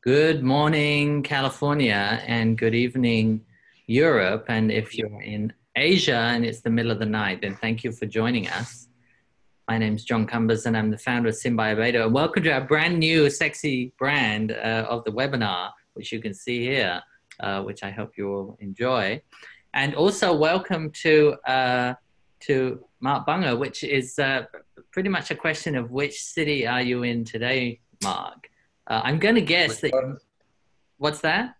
Good morning, California, and good evening, Europe. And if you're in Asia and it's the middle of the night, then thank you for joining us. My name's John Cumbers, and I'm the founder of synbio. And welcome to our brand new sexy brand of the webinar, which you can see here, which I hope you will enjoy. And also welcome to Mark Bunger, which is pretty much a question of which city are you in today, Mark? I'm going to guess that. What's that?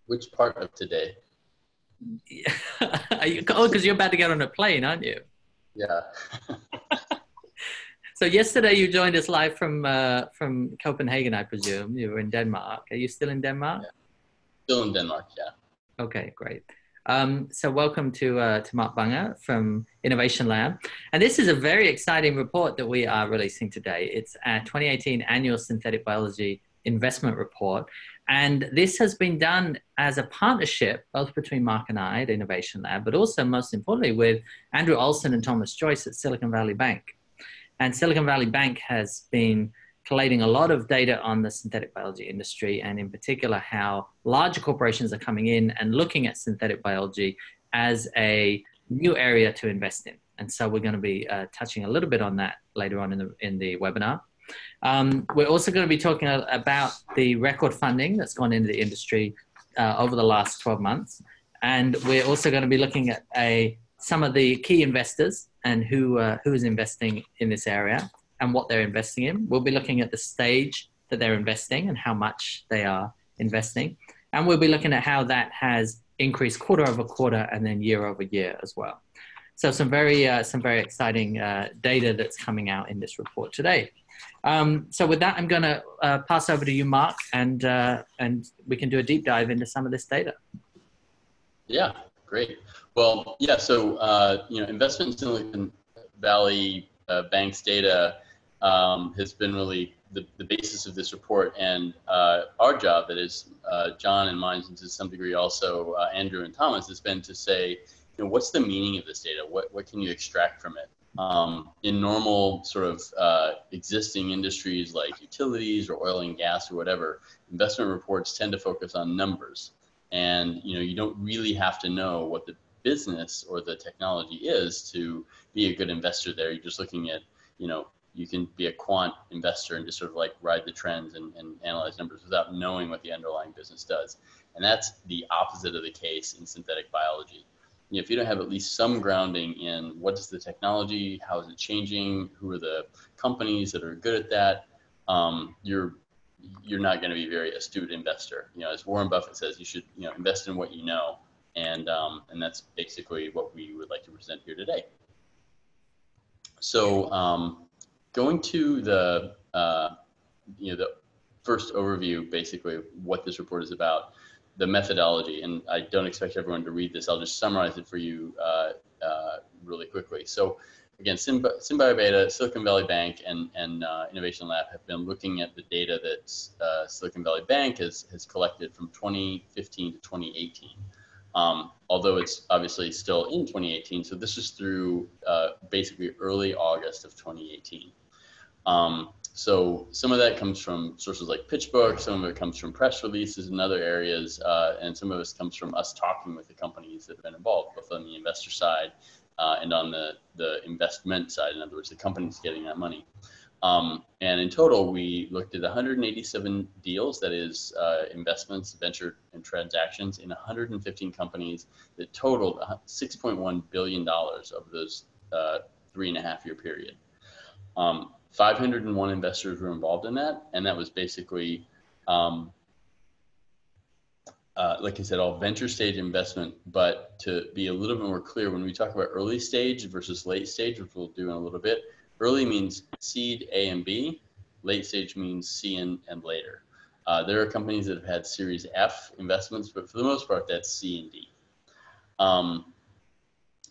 Which part of today? Because you're about to get on a plane, aren't you? Yeah. So yesterday you joined us live from Copenhagen, I presume. You were in Denmark. Are you still in Denmark? Yeah. Still in Denmark, yeah. Okay, great. So welcome to Mark Bunger from Innovation Lab. And this is a very exciting report that we are releasing today. It's our 2018 Annual Synthetic Biology Investment Report. And this has been done as a partnership, both between Mark and I at Innovation Lab, but also most importantly with Andrew Olson and Thomas Joyce at Silicon Valley Bank. And Silicon Valley Bank has been collating a lot of data on the synthetic biology industry, and in particular how larger corporations are coming in and looking at synthetic biology as a new area to invest in. And so we're going to be touching a little bit on that later on in the webinar. We're also going to be talking about the record funding that's gone into the industry over the last 12 months. And we're also going to be looking at some of the key investors and who is investing in this area and what they're investing in. We'll be looking at the stage that they're investing and how much they are investing. And we'll be looking at how that has increased quarter over quarter and then year over year as well. So some very exciting data that's coming out in this report today. So with that, I'm going to pass over to you, Mark, and we can do a deep dive into some of this data. Yeah, great. Well, yeah, so, investment in Silicon Valley Bank's data has been really the basis of this report, and our job, that is John and mine, and to some degree also Andrew and Thomas, has been to say, what's the meaning of this data? What can you extract from it? In normal sort of existing industries like utilities or oil and gas or whatever, investment reports tend to focus on numbers, and you don't really have to know what the business or the technology is to be a good investor there. You're just looking at, you can be a quant investor and just sort of like ride the trends and analyze numbers without knowing what the underlying business does. And that's the opposite of the case in synthetic biology. If you don't have at least some grounding in what is the technology, how is it changing, who are the companies that are good at that, you're not going to be a very astute investor. As Warren Buffett says, you should invest in what you know. And that's basically what we would like to present here today. So going to the first overview, basically what this report is about, the methodology, and I don't expect everyone to read this. I'll just summarize it for you really quickly. So again, synbio, Silicon Valley Bank, and Innovation Lab have been looking at the data that Silicon Valley Bank has collected from 2015 to 2018. Although it's obviously still in 2018, so this is through basically early August of 2018. So some of that comes from sources like PitchBook, some of it comes from press releases in other areas, and some of it comes from us talking with the companies that have been involved, both on the investor side and on the investment side, in other words, the companies getting that money. And in total, we looked at 187 deals, that is investments, venture and transactions in 115 companies that totaled $6.1 billion over those 3.5-year period. 501 investors were involved in that, and that was basically, like I said, all venture stage investment. But to be a little bit more clear, when we talk about early stage versus late stage, which we'll do in a little bit, early means seed A and B, late stage means C and later. There are companies that have had Series F investments, but for the most part, that's C and D.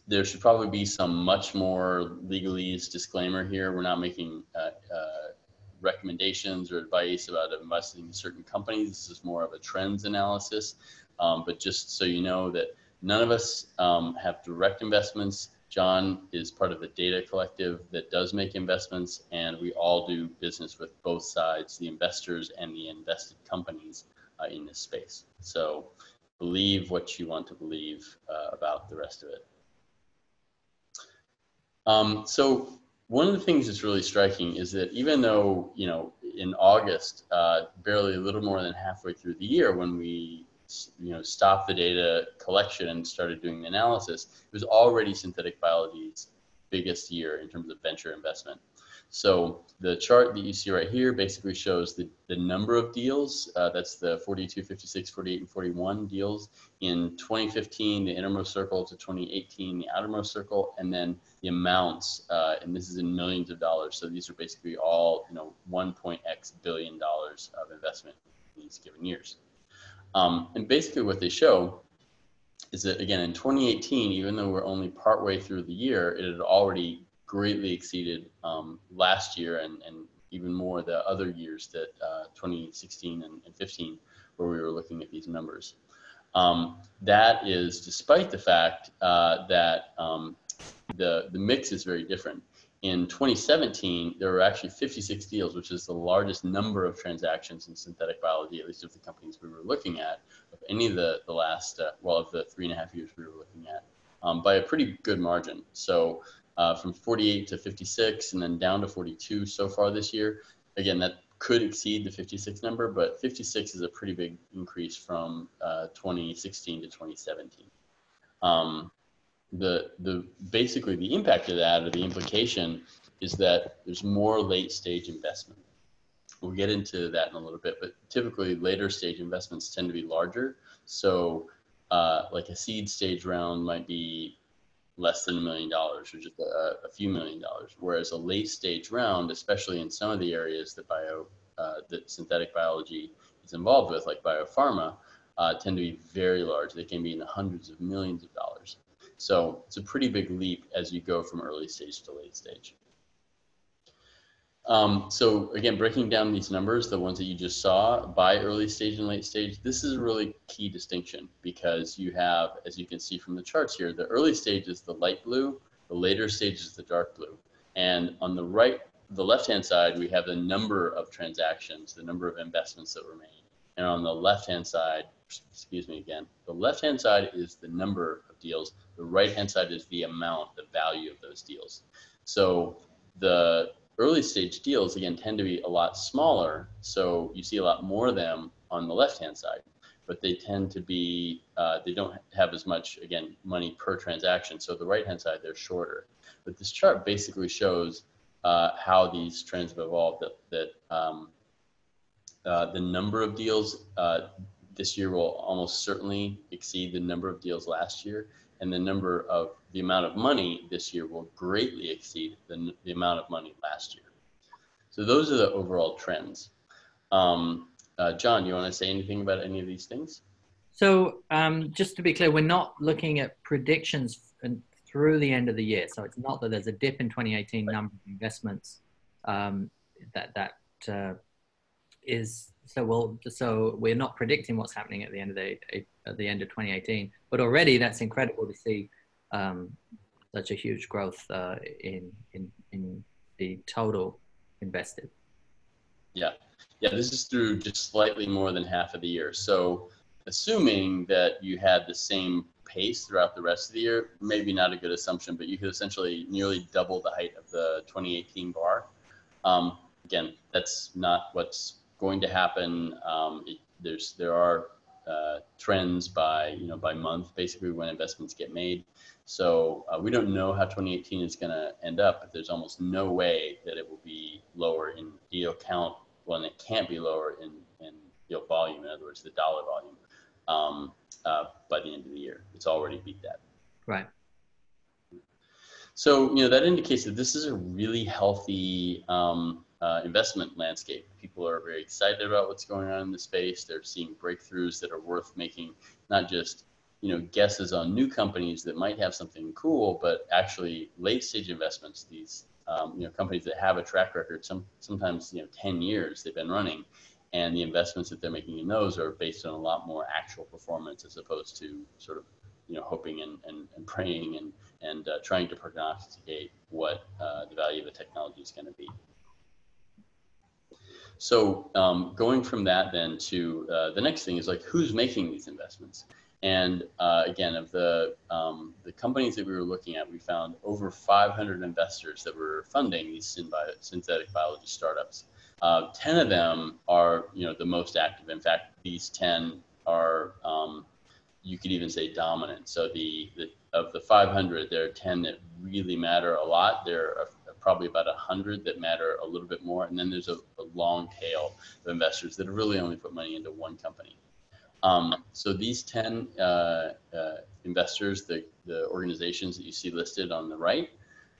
There should probably be some much more legalese disclaimer here. We're not making recommendations or advice about investing in certain companies. This is more of a trends analysis. But just so you know that none of us have direct investments John is part of the data collective that does make investments, and we all do business with both sides, the investors and the invested companies in this space. So believe what you want to believe about the rest of it. So one of the things that's really striking is that even though, in August, barely a little more than halfway through the year, when we stopped the data collection and started doing the analysis, it was already synthetic biology's biggest year in terms of venture investment. So the chart that you see right here basically shows the number of deals. That's the 42, 56, 48, and 41 deals in 2015, the innermost circle, to 2018, the outermost circle, and then the amounts, and this is in millions of dollars. So these are basically all 1.x billion dollars of investment in these given years. And basically what they show is that, again, in 2018, even though we're only partway through the year, it had already greatly exceeded last year and even more the other years, that 2016 and 15, where we were looking at these numbers. That is despite the fact that the mix is very different. In 2017, there were actually 56 deals, which is the largest number of transactions in synthetic biology, at least of the companies we were looking at, of any of the last, of the 3.5 years we were looking at, by a pretty good margin. So from 48 to 56 and then down to 42 so far this year. Again, that could exceed the 56 number, but 56 is a pretty big increase from 2016 to 2017. Basically the impact of that, or the implication, is that there's more late stage investment. We'll get into that in a little bit, but typically later stage investments tend to be larger. So like a seed stage round might be less than $1 million, or just a few $1 million, whereas a late stage round, especially in some of the areas that that synthetic biology is involved with, like biopharma, tend to be very large. They can be in the hundreds of millions of dollars. So it's a pretty big leap as you go from early stage to late stage. So again, breaking down these numbers, the ones that you just saw by early stage and late stage, this is a really key distinction, because you have, as you can see from the charts here, the early stage is the light blue, the later stage is the dark blue. And on the left-hand side, we have the number of transactions, the number of investments that were made. And on the left-hand side, the left-hand side is the number of deals. The right-hand side is the amount, the value of those deals. So the early stage deals, again, tend to be a lot smaller. So you see a lot more of them on the left-hand side, but they tend to be, they don't have as much, again, money per transaction. So the right-hand side, they're shorter. But this chart basically shows how these trends have evolved, that the number of deals this year will almost certainly exceed the number of deals last year, and the amount of money this year will greatly exceed the amount of money last year. So those are the overall trends. John, you want to say anything about any of these things? So just to be clear, we're not looking at predictions through the end of the year. So it's not that there's a dip in 2018 number of investments so we're not predicting what's happening at the end of 2018, but already that's incredible to see such a huge growth in the total invested. Yeah, this is through just slightly more than half of the year. So assuming that you had the same pace throughout the rest of the year, maybe not a good assumption, but you could essentially nearly double the height of the 2018 bar. Again, that's not what's going to happen. There are trends by month, basically, when investments get made. So we don't know how 2018 is going to end up, but there's almost no way that it will be lower in deal count. Well, it can't be lower in deal volume. In other words, the dollar volume by the end of the year. It's already beat that. Right. So that indicates that this is a really healthy investment landscape. People are very excited about what's going on in the space. They're seeing breakthroughs that are worth making, not just guesses on new companies that might have something cool, but actually late stage investments. These companies that have a track record, sometimes 10 years they've been running, and the investments that they're making in those are based on a lot more actual performance, as opposed to sort of hoping and praying and trying to prognosticate what the value of a technology is going to be. So going from that then to the next thing is like, who's making these investments? And again, of the companies that we were looking at, we found over 500 investors that were funding these synthetic biology startups. 10 of them are, the most active. In fact, these 10 are, you could even say, dominant. So of the 500, there are 10 that really matter a lot. There are probably about 100 that matter a little bit more. And then there's a long tail of investors that have really only put money into one company. So these 10 investors, the organizations that you see listed on the right,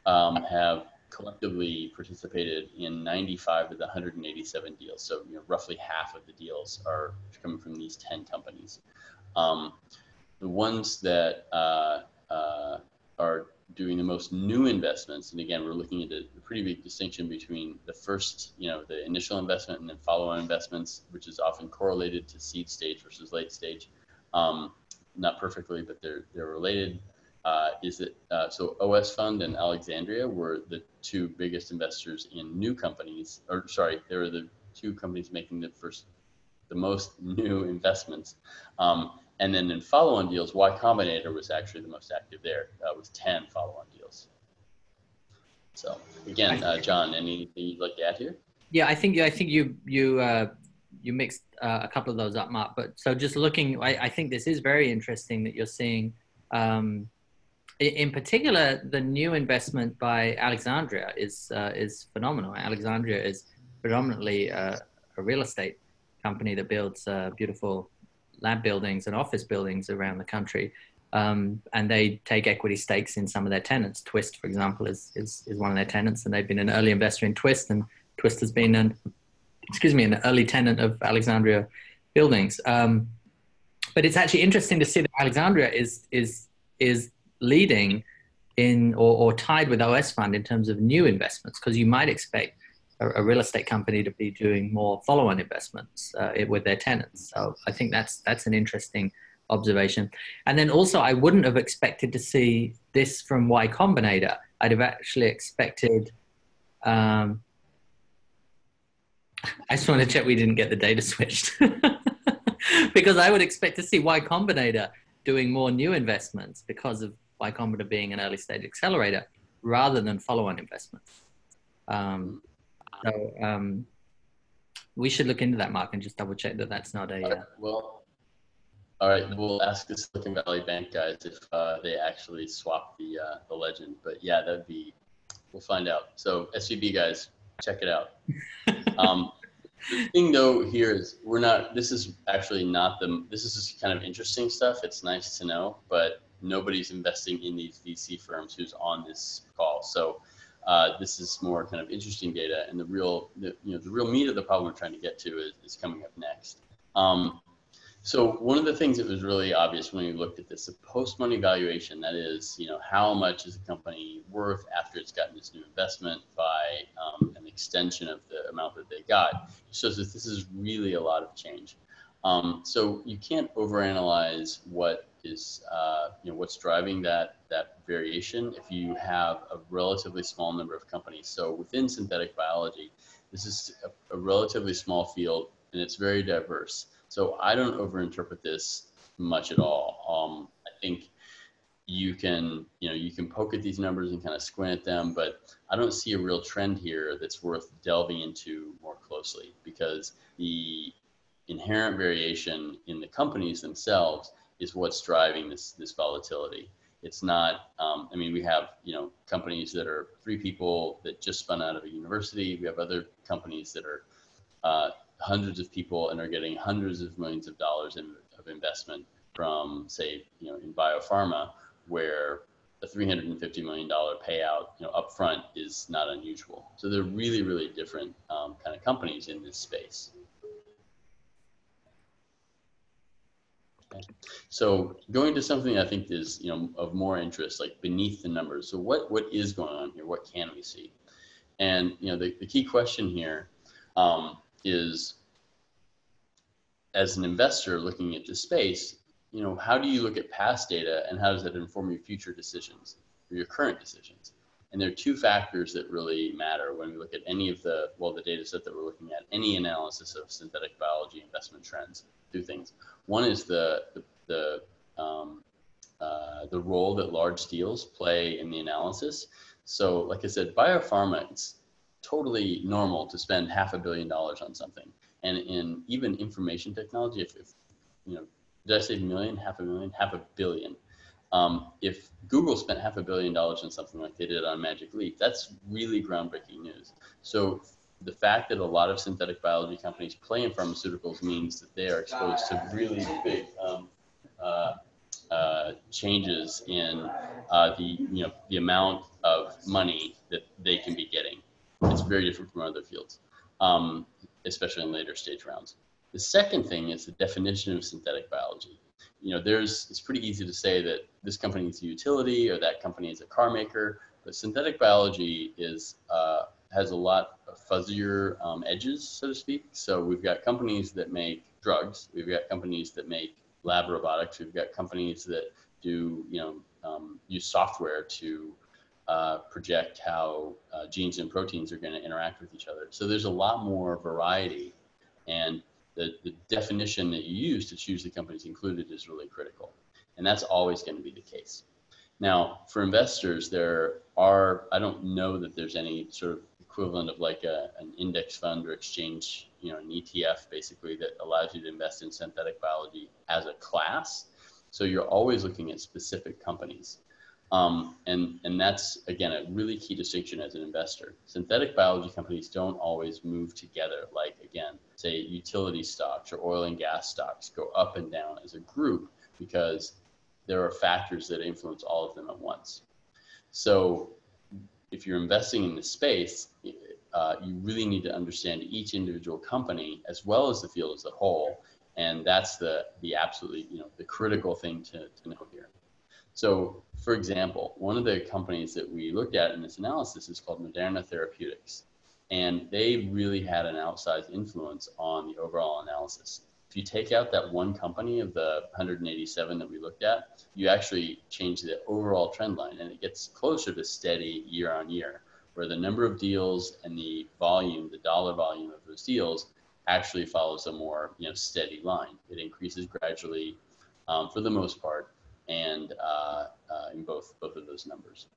have collectively participated in 95 of the 187 deals. So roughly half of the deals are coming from these 10 companies. The ones that are doing the most new investments, and again, we're looking at a pretty big distinction between the first, the initial investment and then follow-on investments, which is often correlated to seed stage versus late stage. Not perfectly, but they're related. So OS Fund and Alexandria were the two biggest investors in new companies, or sorry, they were the two companies making the most new investments. And then in follow-on deals, Y Combinator was actually the most active there, with 10 follow-on deals. So again, John, anything you'd like to add here? Yeah, I think you mixed a couple of those up, Mark. But so just looking, I think this is very interesting that you're seeing, in particular, the new investment by Alexandria is phenomenal. Alexandria is predominantly a real estate company that builds beautiful lab buildings and office buildings around the country. And they take equity stakes in some of their tenants. Twist, for example, is one of their tenants, and they've been an early investor in Twist, and Twist has been an early tenant of Alexandria buildings. But it's actually interesting to see that Alexandria is leading in or tied with OS Fund in terms of new investments, because you might expect a real estate company to be doing more follow-on investments with their tenants. So I think that's an interesting observation. And then also, I wouldn't have expected to see this from Y Combinator. I'd have actually expected, I just want to check we didn't get the data switched. Because I would expect to see Y Combinator doing more new investments because of Y Combinator being an early stage accelerator rather than follow-on investments. So we should look into that, Mark, and just double check that that's not a... All right, we'll ask the Silicon Valley Bank guys if they actually swap the legend. But yeah, we'll find out. So SVB guys, check it out. The thing though here is this is just kind of interesting stuff. It's nice to know, but nobody's investing in these VC firms who's on this call. So this is more kind of interesting data, and the real meat of the problem we're trying to get to is coming up next. So one of the things that was really obvious when we looked at this, the post-money valuation, that is, how much is a company worth after it's gotten this new investment by an extension of the amount that they got, shows that this is really a lot of change. So you can't overanalyze what is, what's driving that variation if you have a relatively small number of companies. So within synthetic biology, this is a relatively small field, and it's very diverse. So I don't overinterpret this much at all. I think you can poke at these numbers and kind of squint at them, but I don't see a real trend here that's worth delving into more closely, because the inherent variation in the companies themselves is what's driving this volatility. It's not, we have, companies that are 3 people that just spun out of a university. We have other companies that are hundreds of people and are getting hundreds of millions of dollars of investment from, say, in biopharma, where a $350 million payout, upfront is not unusual. So they're really, really different kind of companies in this space. Okay. So going to something I think is, of more interest, like beneath the numbers. So what is going on here? What can we see? And, the key question here is, as an investor looking at this space, how do you look at past data, and how does that inform your future decisions? your current decisions. And there are two factors that really matter when we look at any of the data set that we're looking at, any analysis of synthetic biology investment trends. Two things. One is the role that large deals play in the analysis. So like I said, biopharma, it's totally normal to spend $500 million on something. And in even information technology, if you know, did I say million, $500 million, $500 million? If Google spent $500 million on something like they did on Magic Leap, that's really groundbreaking news. So the fact that a lot of synthetic biology companies play in pharmaceuticals means that they are exposed to really big changes in the amount of money that they can be getting. It's very different from other fields, especially in later stage rounds. The second thing is the definition of synthetic biology. It's pretty easy to say that this company is a utility or that company is a car maker, but synthetic biology has a lot of fuzzier edges, so to speak. So we've got companies that make drugs, we've got companies that make lab robotics, we've got companies that do use software to project how genes and proteins are going to interact with each other. So there's a lot more variety, and the definition that you use to choose the companies included is really critical. And that's always going to be the case. Now, for investors, I don't know that there's any sort of equivalent of like an index fund or exchange, an ETF basically, that allows you to invest in synthetic biology as a class. So you're always looking at specific companies. And that's, again, a really key distinction as an investor. Synthetic biology companies don't always move together like, again, say utility stocks or oil and gas stocks go up and down as a group because there are factors that influence all of them at once. So if you're investing in this space, you really need to understand each individual company as well as the field as a whole. And that's the absolutely, the critical thing to know here. So, for example, one of the companies that we looked at in this analysis is called Moderna Therapeutics, and they really had an outsized influence on the overall analysis. If you take out that one company of the 187 that we looked at, you actually change the overall trend line, and it gets closer to steady year on year, where the number of deals and the volume, the dollar volume of those deals actually follows a more steady line. It increases gradually for the most part, and in both of those numbers.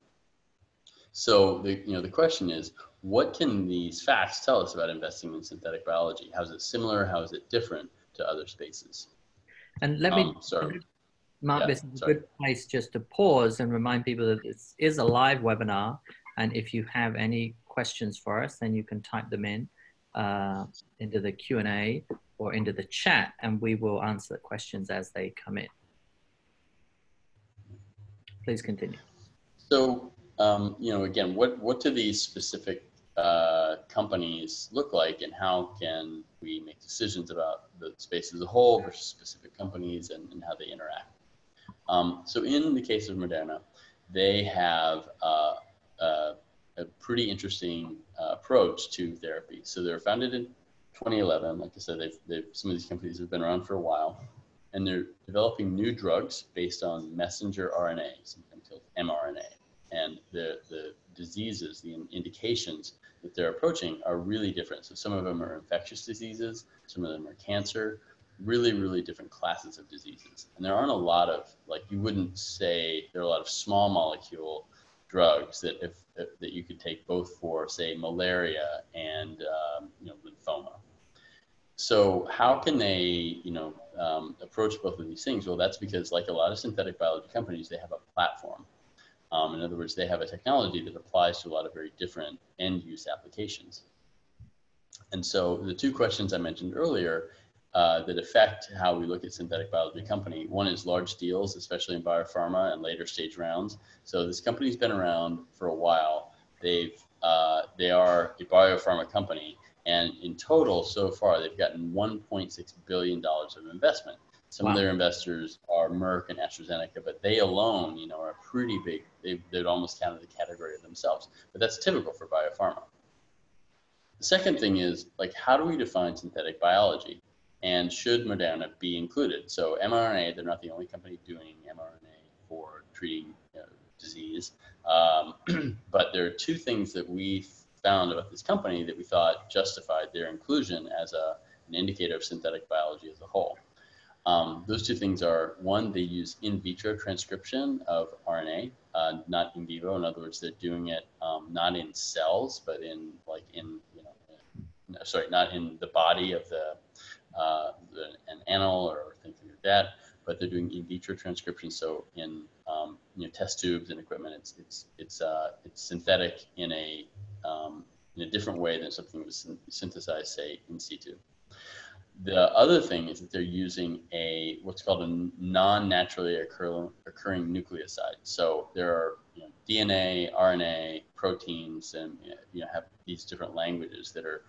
So the question is, what can these facts tell us about investing in synthetic biology? How is it similar? How is it different to other spaces? And let me, Mark, this is a good place just to pause and remind people that this is a live webinar. And if you have any questions for us, then you can type them in into the Q&A or into the chat, and we will answer the questions as they come in. Please continue. So, again, what do these specific companies look like, and how can we make decisions about the space as a whole versus specific companies and how they interact? So in the case of Moderna, they have a pretty interesting approach to therapy. So they were founded in 2011. Like I said, some of these companies have been around for a while, and they're developing new drugs based on messenger RNA, sometimes called mRNA. And the diseases, the indications that they're approaching are really different. So some of them are infectious diseases, some of them are cancer, really, really different classes of diseases. And there aren't a lot of, like, you wouldn't say there are a lot of small molecule drugs that that you could take both for, say, malaria and lymphoma. So how can they, approach both of these things? Well, that's because, like a lot of synthetic biology companies, they have a platform. In other words, they have a technology that applies to a lot of very different end-use applications. And so the two questions I mentioned earlier that affect how we look at synthetic biology company, one is large deals, especially in biopharma and later stage rounds. So this company's been around for a while. They are a biopharma company, and in total, so far, they've gotten $1.6 billion of investment. Some of their investors are Merck and AstraZeneca, but they alone, are pretty big. They'd almost count as a category of themselves. But that's typical for biopharma. The second thing is, like, how do we define synthetic biology? And should Moderna be included? So mRNA, they're not the only company doing mRNA for treating disease. But there are two things that we found about this company that we thought justified their inclusion as an indicator of synthetic biology as a whole. Those two things are, one, they use in vitro transcription of RNA, not in vivo. In other words, they're doing it not in cells, but in not in the body of an animal or things like that, but they're doing in vitro transcription. So in test tubes and equipment, it's synthetic in a different way than something that was synthesized, say, in situ. The other thing is that they're using what's called a non-naturally occurring nucleoside. So there are DNA, RNA, proteins, and have these different languages that are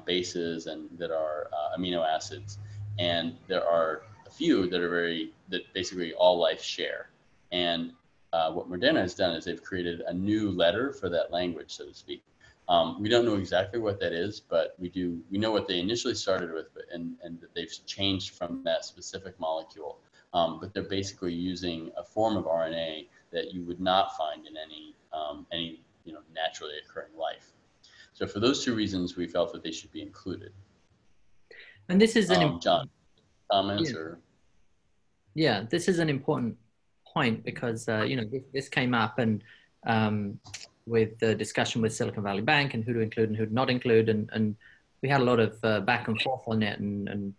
bases and that are amino acids. And there are a few that basically all life share. And what Moderna has done is they've created a new letter for that language, so to speak. We don't know exactly what that is, but we know what they initially started with, and that they've changed from that specific molecule. But they're basically using a form of RNA that you would not find in any naturally occurring life. So for those two reasons, we felt that they should be included. And this is John, comments or? Yeah, this is an important point because this came up and with the discussion with Silicon Valley Bank and who to include and who to not include, and we had a lot of back and forth on it, and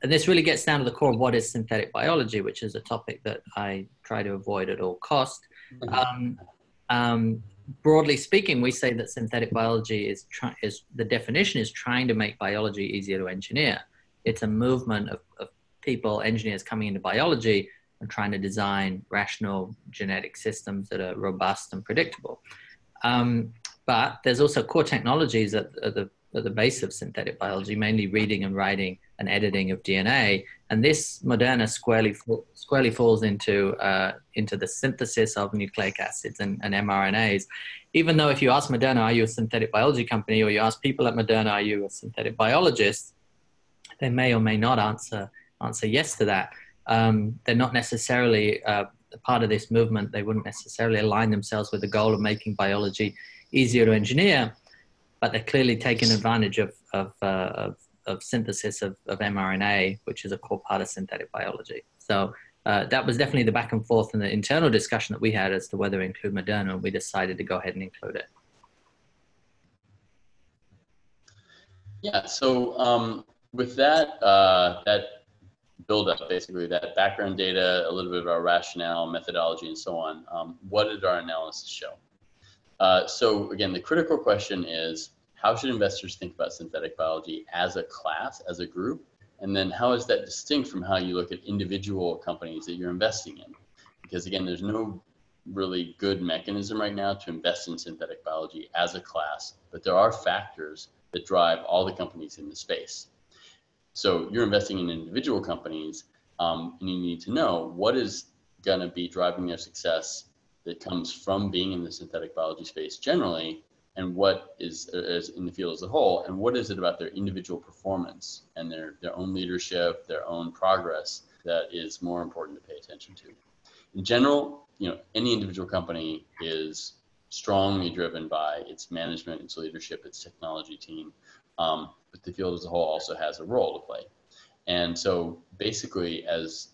this really gets down to the core of what is synthetic biology, which is a topic that I try to avoid at all cost. Broadly speaking, we say that synthetic biology is the definition is trying to make biology easier to engineer. It's a movement of people, engineers coming into biology and trying to design rational genetic systems that are robust and predictable. But there's also core technologies at the base of synthetic biology, mainly reading and writing and editing of DNA. And this Moderna squarely falls into the synthesis of nucleic acids and mRNAs. Even though if you ask Moderna, are you a synthetic biology company, or you ask people at Moderna, are you a synthetic biologist, they may or may not answer yes to that. They're not necessarily part of this movement. They wouldn't necessarily align themselves with the goal of making biology easier to engineer, but they're clearly taking advantage of synthesis of mRNA, which is a core part of synthetic biology. So that was definitely the back and forth and the internal discussion that we had as to whether to include Moderna, and we decided to go ahead and include it. Yeah, so with that build up, basically that background data, a little bit of our rationale, methodology, and so on, what did our analysis show? So again, the critical question is, how should investors think about synthetic biology as a class, as a group? And then how is that distinct from how you look at individual companies that you're investing in? Because again, there's no really good mechanism right now to invest in synthetic biology as a class, but there are factors that drive all the companies in the space. So you're investing in individual companies, and you need to know what is going to be driving their success that comes from being in the synthetic biology space generally, and what is in the field as a whole, and what is it about their individual performance and their own leadership, their own progress that is more important to pay attention to. In general, any individual company is strongly driven by its management, its leadership, its technology team, but the field as a whole also has a role to play. And so basically, as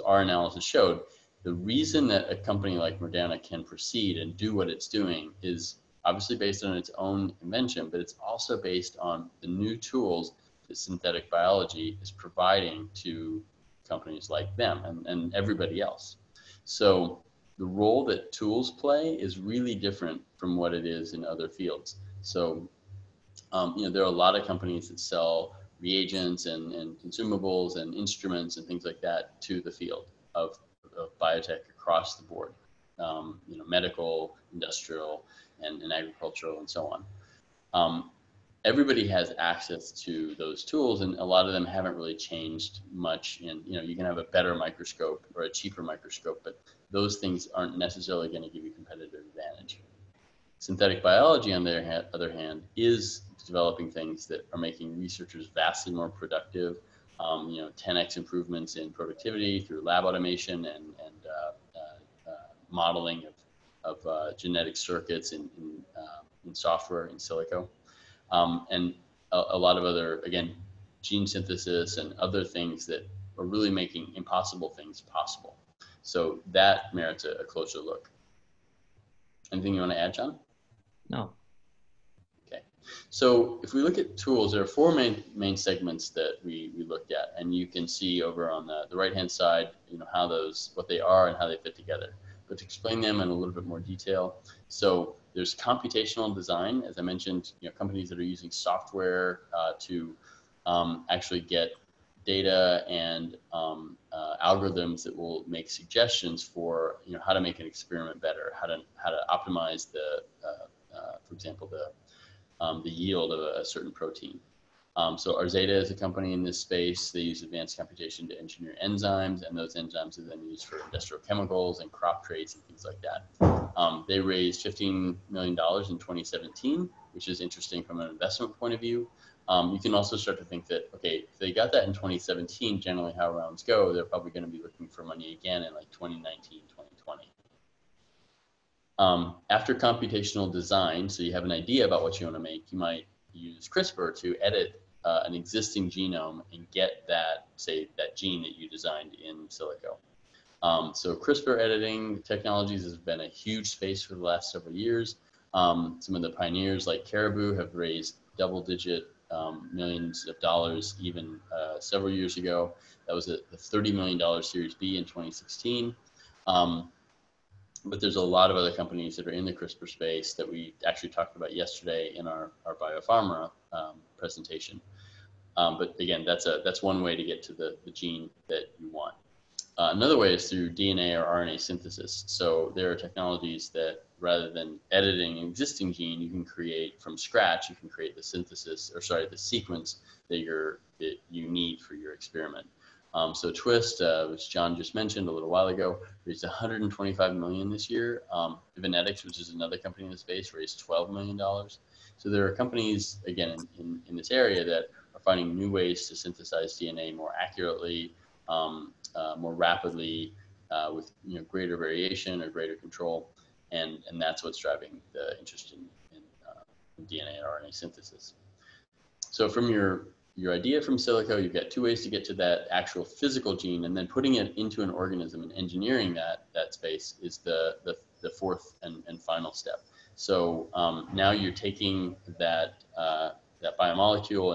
our analysis showed, the reason that a company like Moderna can proceed and do what it's doing is obviously based on its own invention, but it's also based on the new tools that synthetic biology is providing to companies like them and everybody else. So the role that tools play is really different from what it is in other fields. So, there are a lot of companies that sell reagents and consumables and instruments and things like that to the field of biotech across the board, medical, industrial, and agricultural, and so on. Everybody has access to those tools, and a lot of them haven't really changed much. And you can have a better microscope or a cheaper microscope, but those things aren't necessarily going to give you competitive advantage. Synthetic biology, on the other hand, is developing things that are making researchers vastly more productive. 10x improvements in productivity through lab automation and modeling genetic circuits in software, in silico, and a lot of other, again, gene synthesis and other things that are really making impossible things possible. So that merits a closer look. Anything you want to add, John? No. Okay. So if we look at tools, there are four main segments that we looked at, and you can see over on the right-hand side, how what they are and how they fit together. But to explain them in a little bit more detail, so there's computational design, as I mentioned, companies that are using software to actually get data and algorithms that will make suggestions for how to make an experiment better, how to optimize for example, the yield of a certain protein. So Arzeta is a company in this space. They use advanced computation to engineer enzymes, and those enzymes are then used for industrial chemicals and crop traits and things like that. They raised $15 million in 2017, which is interesting from an investment point of view. You can also start to think that, okay, if they got that in 2017, generally how rounds go, they're probably going to be looking for money again in like 2019, 2020. After computational design, so you have an idea about what you want to make, you might use CRISPR to edit an existing genome and get that gene that you designed in silico. So CRISPR editing technologies has been a huge space for the last several years. Some of the pioneers like Caribou have raised double-digit millions of dollars even several years ago. That was the $30 million Series B in 2016. But there's a lot of other companies that are in the CRISPR space that we actually talked about yesterday in our biopharma presentation. But again, that's one way to get to the gene that you want. Another way is through DNA or RNA synthesis. So there are technologies that rather than editing an existing gene, you can create from scratch, you can create the sequence that you need for your experiment. So Twist, which John just mentioned a little while ago, raised $125 million this year. Venetics, which is another company in the space, raised $12 million. So there are companies, again, in this area that are finding new ways to synthesize DNA more accurately, more rapidly, with greater variation or greater control, and that's what's driving the interest in DNA and RNA synthesis. So from your idea from silico, you've got two ways to get to that actual physical gene, and then putting it into an organism and engineering that space is the fourth and final step. So now you're taking that biomolecule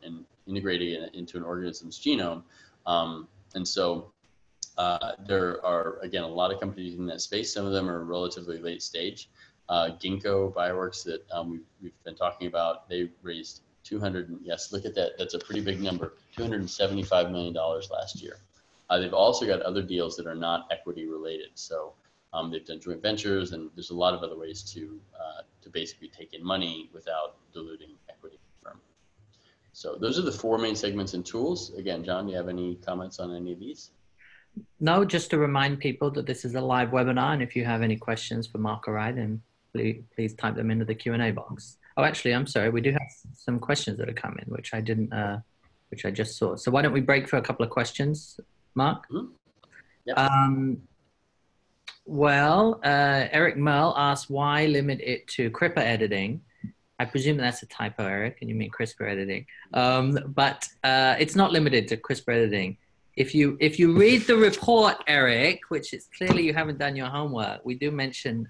and integrating it into an organism's genome. And so there are, again, a lot of companies in that space. Some of them are relatively late stage. Ginkgo Bioworks that we've been talking about, they raised yes, look at that. That's a pretty big number, $275 million last year. They've also got other deals that are not equity related. So they've done joint ventures, and there's a lot of other ways to basically take in money without diluting equity firm. So those are the four main segments and tools. Again, John, do you have any comments on any of these? No, just to remind people that this is a live webinar, and if you have any questions for Mark or I, then please type them into the Q&A box. Oh, actually, I'm sorry, we do have some questions that have come in, which I just saw. So why don't we break for a couple of questions, Mark? Mm-hmm. Yep. Well, Eric Merle asked, why limit it to CRISPR editing? I presume that's a typo, Eric, and you mean CRISPR editing. But it's not limited to CRISPR editing. If you read the report, Eric, which is clearly you haven't done your homework, we do mention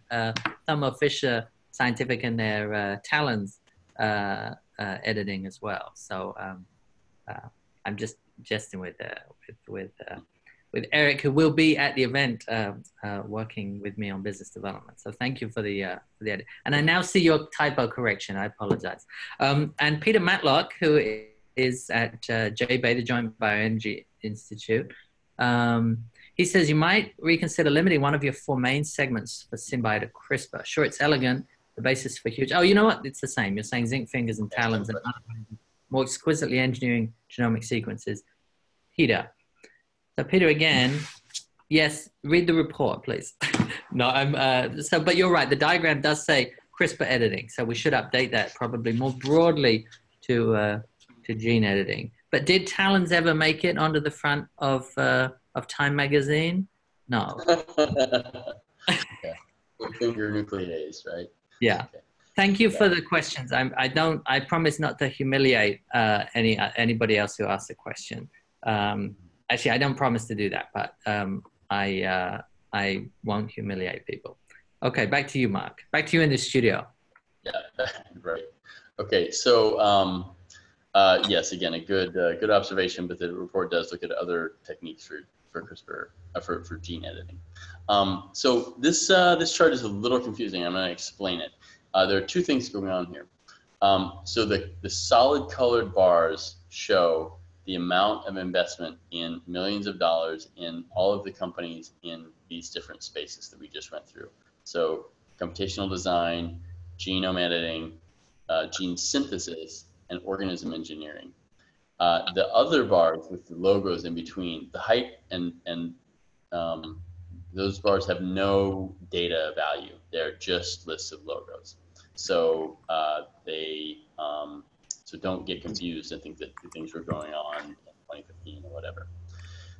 Thermo Fisher Scientific and their talons editing as well. So I'm just jesting with Eric, who will be at the event working with me on business development. So thank you for the edit. And I now see your typo correction. I apologize. And Peter Matlock, who is at J Bay, the Joint Bioenergy Institute. He says you might reconsider limiting one of your four main segments for synbio to CRISPR. Sure, it's elegant. The basis for huge. Oh, you know what? It's the same. You're saying zinc fingers and talons and more exquisitely engineering genomic sequences. Peter. So Peter, again, yes, read the report, please. No, but you're right. The diagram does say CRISPR editing. So we should update that probably more broadly to gene editing. But did talons ever make it onto the front of Time magazine? No. Yeah. finger nuclease, right? Yeah. Okay. Thank you Yeah. for the questions. I promise not to humiliate anybody else who asks a question. Actually, I don't promise to do that, but I won't humiliate people. Okay, back to you, Mark. Back to you in the studio. Yeah, right. Okay, so yes, again, a good observation, but the report does look at other techniques for CRISPR for gene editing. So this chart is a little confusing. I'm going to explain it. There are two things going on here. So the solid colored bars show the amount of investment in millions of dollars in all of the companies in these different spaces that we just went through. So computational design, genome editing, gene synthesis, and organism engineering. The other bars with the logos in between, the height and those bars have no data value. They're just lists of logos. So so don't get confused and think that things were going on in 2015 or whatever.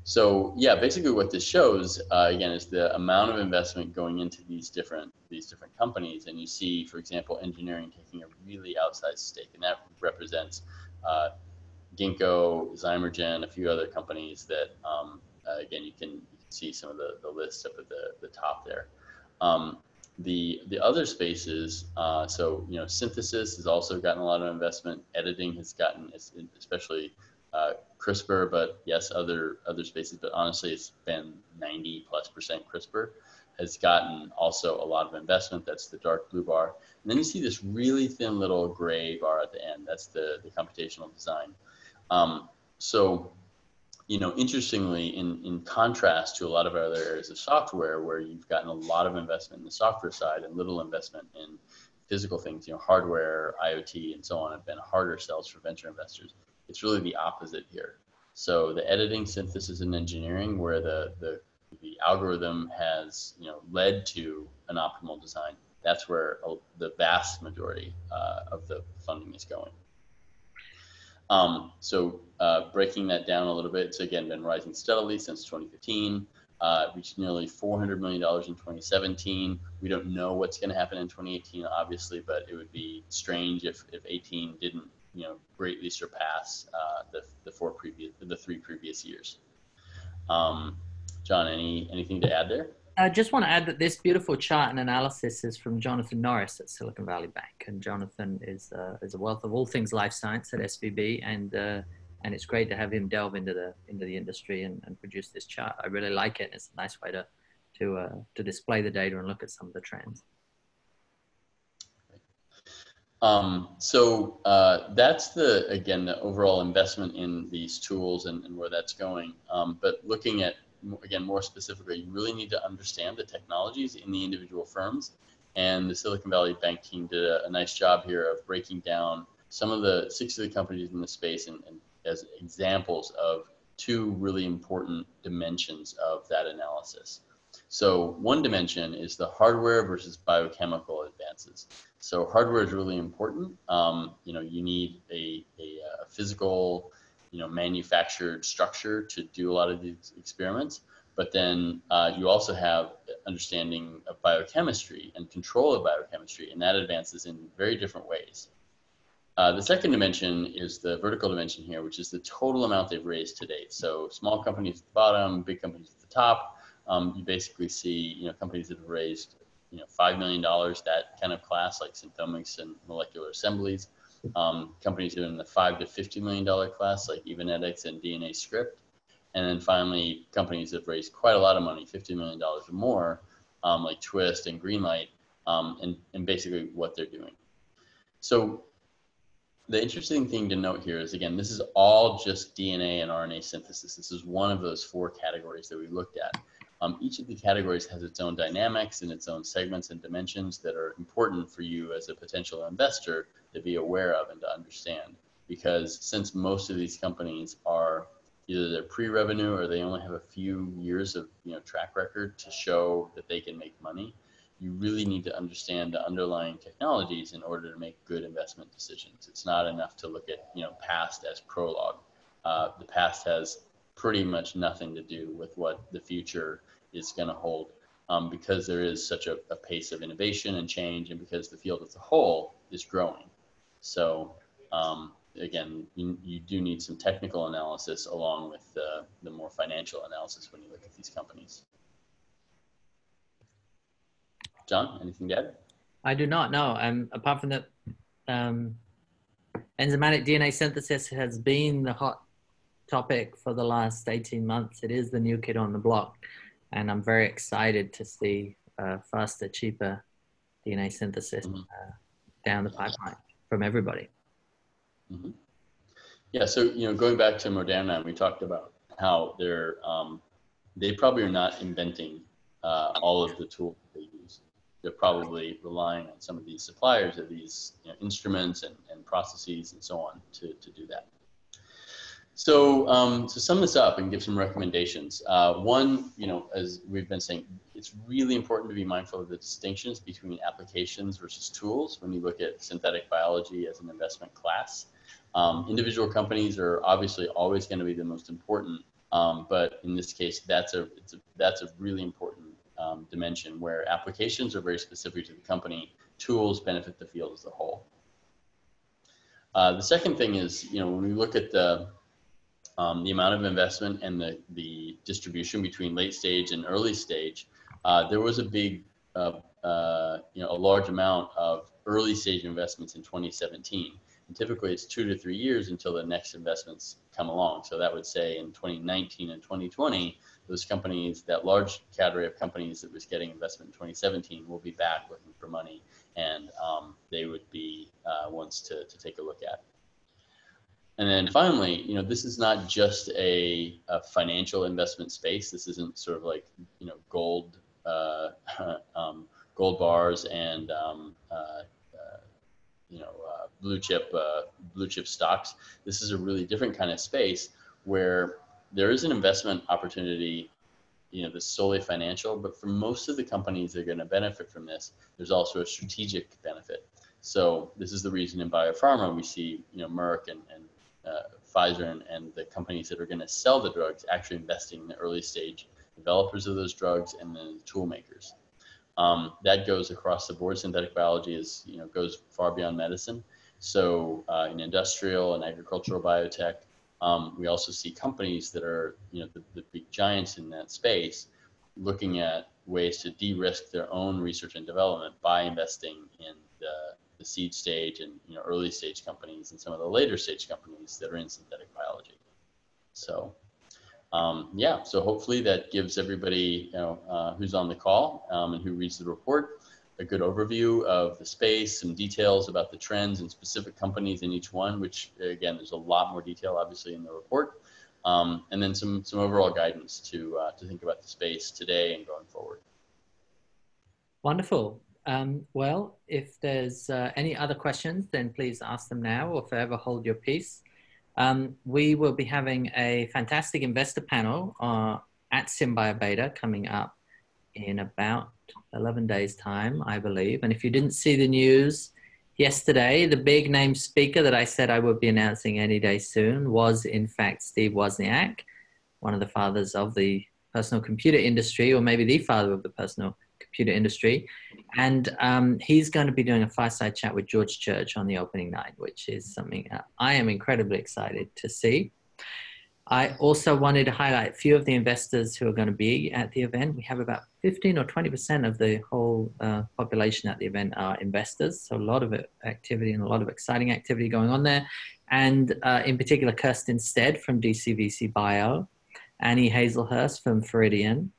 So yeah, basically what this shows again is the amount of investment going into these different companies, and you see, for example, engineering taking a really outsized stake, and that represents Ginkgo, Zymergen, a few other companies that again you can see some of the lists up at the top there. The other spaces, so synthesis has also gotten a lot of investment. Editing has gotten, especially CRISPR, but yes, other spaces. But honestly, it's been 90+% CRISPR has gotten also a lot of investment. That's the dark blue bar, and then you see this really thin little gray bar at the end. That's the computational design. So interestingly, in contrast to a lot of other areas of software where you've gotten a lot of investment in the software side and little investment in physical things, hardware, IoT, and so on have been harder sells for venture investors. It's really the opposite here. So the editing, synthesis, and engineering, where the algorithm has led to an optimal design, that's where the vast majority of the funding is going. So breaking that down a little bit, it's again been rising steadily since 2015, reached nearly $400 million in 2017. We don't know what's going to happen in 2018, obviously, but it would be strange if 18 didn't greatly surpass the three previous years. John, anything to add there? I just want to add that this beautiful chart and analysis is from Jonathan Norris at Silicon Valley Bank, and Jonathan is a wealth of all things life science at SVB, and it's great to have him delve into the industry and produce this chart. I really like it. It's a nice way to display the data and look at some of the trends. So that's the overall investment in these tools and where that's going. But looking at again, more specifically, you really need to understand the technologies in the individual firms. And the Silicon Valley Bank team did a nice job here of breaking down some of the 6 of the companies in the space and as examples of 2 really important dimensions of that analysis. So one dimension is the hardware versus biochemical advances. So hardware is really important. You need a physical manufactured structure to do a lot of these experiments, but then you also have understanding of biochemistry and control of biochemistry, and that advances in very different ways. The second dimension is the vertical dimension here, which is the total amount they've raised to date. So small companies at the bottom, big companies at the top. You basically see companies that have raised $5 million, that kind of class, like Synthomics and Molecular Assemblies. Companies that are in the $5 to $50 million class, like Evenetics and DNA Script. And then finally, companies that have raised quite a lot of money, $50 million or more, like Twist and Greenlight, and basically what they're doing. So the interesting thing to note here is, again, this is all just DNA and RNA synthesis. This is one of those 4 categories that we looked at. Each of the categories has its own dynamics and its own segments and dimensions that are important for you as a potential investor to be aware of and to understand. Because since most of these companies are either they're pre-revenue or they only have a few years of track record to show that they can make money, you really need to understand the underlying technologies in order to make good investment decisions. It's not enough to look at past as prologue. The past has pretty much nothing to do with what the future is going to hold. because there is such a pace of innovation and change, and because the field as a whole is growing. So again, you do need some technical analysis along with the more financial analysis when you look at these companies. John, anything to add? I do not know. Apart from that, enzymatic DNA synthesis has been the hot topic for the last 18 months. It is the new kid on the block. And I'm very excited to see faster, cheaper DNA synthesis down the pipeline from everybody. Mm-hmm. Yeah, so going back to Moderna, we talked about how they probably are not inventing all of the tools they use. They're probably relying on some of these suppliers of these instruments and processes and so on to do that. So to sum this up and give some recommendations, one, as we've been saying, it's really important to be mindful of the distinctions between applications versus tools when you look at synthetic biology as an investment class. Individual companies are obviously always going to be the most important, but in this case, that's a really important dimension where applications are very specific to the company, tools benefit the field as a whole. The second thing is, when we look at the amount of investment and the distribution between late stage and early stage, there was a big, a large amount of early stage investments in 2017. And typically it's 2 to 3 years until the next investments come along. So that would say in 2019 and 2020, those companies, that large category of companies that was getting investment in 2017 will be back looking for money, and they would be ones to take a look at. And then finally, this is not just a financial investment space. This isn't sort of like, gold, gold bars and, blue chip stocks. This is a really different kind of space where there is an investment opportunity, that's solely financial, but for most of the companies that are going to benefit from this, there's also a strategic benefit. So this is the reason in biopharma we see, Merck and Pfizer and the companies that are going to sell the drugs actually investing in the early stage developers of those drugs and then the tool makers. That goes across the board. Synthetic biology goes far beyond medicine. So in industrial and agricultural biotech, we also see companies that are, the big giants in that space looking at ways to de-risk their own research and development by investing in the seed stage and early stage companies and some of the later stage companies that are in synthetic biology. So so hopefully that gives everybody who's on the call and who reads the report a good overview of the space, some details about the trends and specific companies in each one, which again, there's a lot more detail obviously in the report, and then some overall guidance to think about the space today and going forward. Wonderful. Well, if there's any other questions, then please ask them now or forever hold your peace. We will be having a fantastic investor panel at synbio Beta coming up in about 11 days time, I believe. And if you didn't see the news yesterday, the big name speaker that I said I would be announcing any day soon was in fact Steve Wozniak, one of the fathers of the personal computer industry, or maybe the father of the personal computer industry. And he's going to be doing a fireside chat with George Church on the opening night, which is something I am incredibly excited to see. I also wanted to highlight a few of the investors who are going to be at the event. We have about 15 or 20% of the whole population at the event are investors. So a lot of activity and a lot of exciting activity going on there. And in particular, Kirsten Stead from DCVC Bio, Annie Hazelhurst from Viridian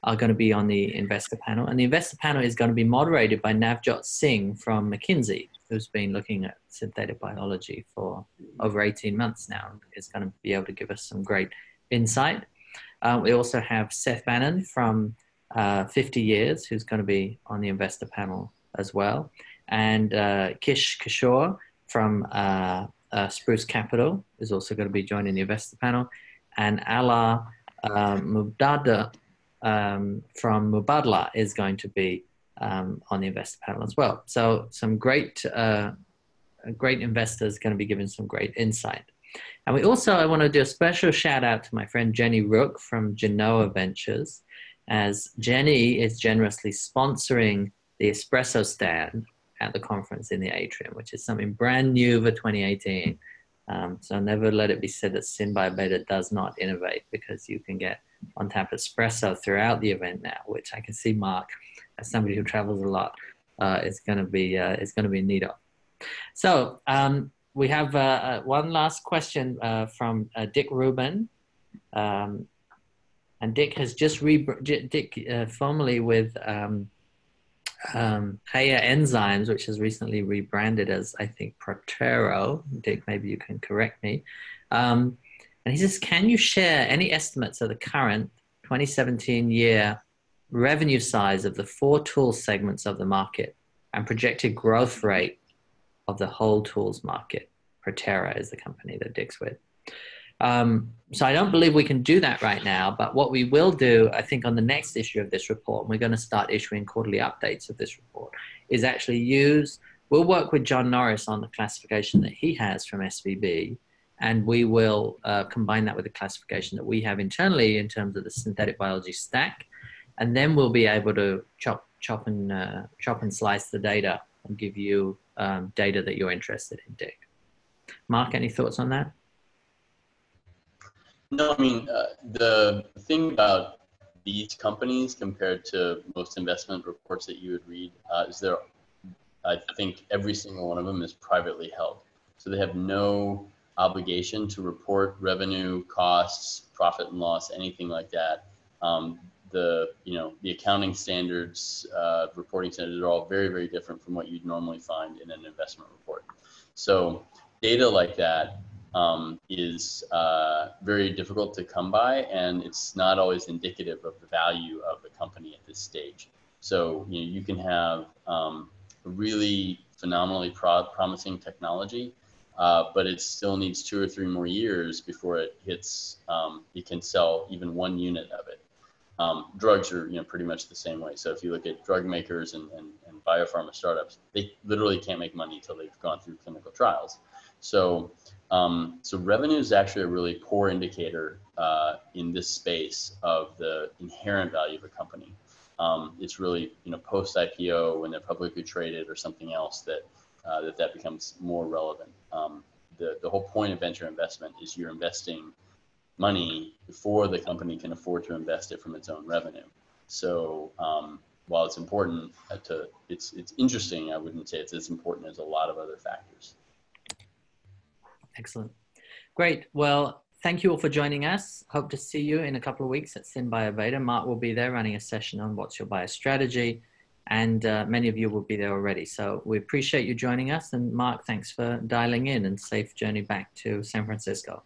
are going to be on the investor panel. And the investor panel is going to be moderated by Navjot Singh from McKinsey, who's been looking at synthetic biology for over 18 months now. Is going to be able to give us some great insight. We also have Seth Bannon from 50 Years, who's going to be on the investor panel as well. And Kish Kishore from Spruce Capital is also going to be joining the investor panel. And Ala Mubdada from Mubadala is going to be on the investor panel as well. So some great investors going to be giving some great insight. And I want to do a special shout out to my friend Jenny Rook from Genoa Ventures. as Jenny is generously sponsoring the espresso stand at the conference in the atrium, which is something brand new for 2018. So never let it be said that synbio beta does not innovate, because you can get on tap espresso throughout the event now, which I can see Mark, as somebody who travels a lot, is going to be neato. So we have one last question from Dick Rubin. And Dick has just formerly with Haya Enzymes, which has recently rebranded as, I think, Protero. Dick, maybe you can correct me. And he says, can you share any estimates of the current 2017 year revenue size of the 4 tool segments of the market and projected growth rate of the whole tools market? Protera is the company that Dick's with. So I don't believe we can do that right now, but what we will do, I think, on the next issue of this report, and we're going to start issuing quarterly updates of this report, is actually we'll work with John Norris on the classification that he has from SVB, and we will combine that with the classification that we have internally in terms of the synthetic biology stack, and then we'll be able to chop and slice the data and give you data that you're interested in, Dick. Mark, any thoughts on that? No, I mean, the thing about these companies compared to most investment reports that you would read is I think every single one of them is privately held. So they have no obligation to report revenue, costs, profit and loss, anything like that. The accounting standards, reporting standards are all very, very different from what you'd normally find in an investment report. So data like that is very difficult to come by, and it's not always indicative of the value of the company at this stage. So you can have a really phenomenally promising technology, but it still needs 2 or 3 more years before it hits. You can sell even 1 unit of it. Drugs are pretty much the same way. So if you look at drug makers and biopharma startups, they literally can't make money until they've gone through clinical trials. So revenue is actually a really poor indicator in this space of the inherent value of a company. It's really post IPO, when they're publicly traded or something else, that becomes more relevant. The whole point of venture investment is you're investing money before the company can afford to invest it from its own revenue. So while it's important it's interesting, I wouldn't say it's as important as a lot of other factors. Excellent. Great. Well, thank you all for joining us. Hope to see you in a couple of weeks at synbio beta. Mark will be there running a session on what's your bio strategy, and many of you will be there already. So we appreciate you joining us. And Mark, thanks for dialing in, and safe journey back to San Francisco.